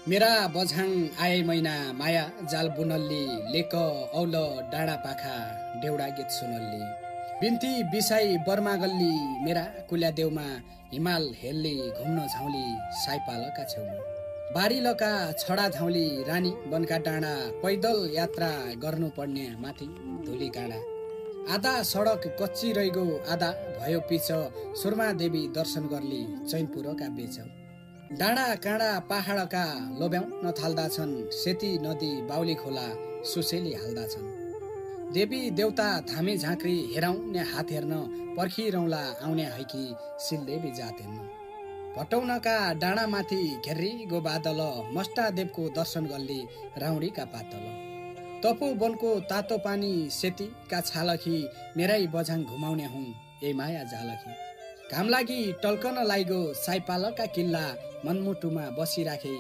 मेरा बझाङ आए मैना माया जाल बुनल्ली लेक औल डाँडा पाखा डेउडा गीत सुनल्ली बिन्ती बिसाई बर्मागल्ली मेरा कुल्यादेउमा हिमाल हेल्ली घुम्न झाउली साइपालका छेउमा बारीलका छडा झाउली रानी बनका डाँडा पैदल यात्रा गर्नुपर्ने माथि धुली काँडा आधा सडक कच्ची रहिगो आधा भयो पिच सुरमा देवी दर्शन गर्ली चैनपुरका बेच डाँडा काँडा पहाडका लोभ्याउन थाल्दाछन् सेती नदी बाउली खोला सुसेली हाल्दाछन् देवी देउता धामी झाँक्री हेराउने हात हेर्न पर्खिरौँला आउने हैकी सिलदेवी जात हेर्न भटौनका डाँडामाथि घेर्री गो बादल मष्टादेवको दर्शन गल्ली राउडीका पातल तपोवनको तातो पानी सेतीका छालखी मेरै बझाङ घुमाउने हुँ ए माया जालखी घाम लागि टल्कन लाइगो साइपालका किल्ला मनमुटुमा बसिराखे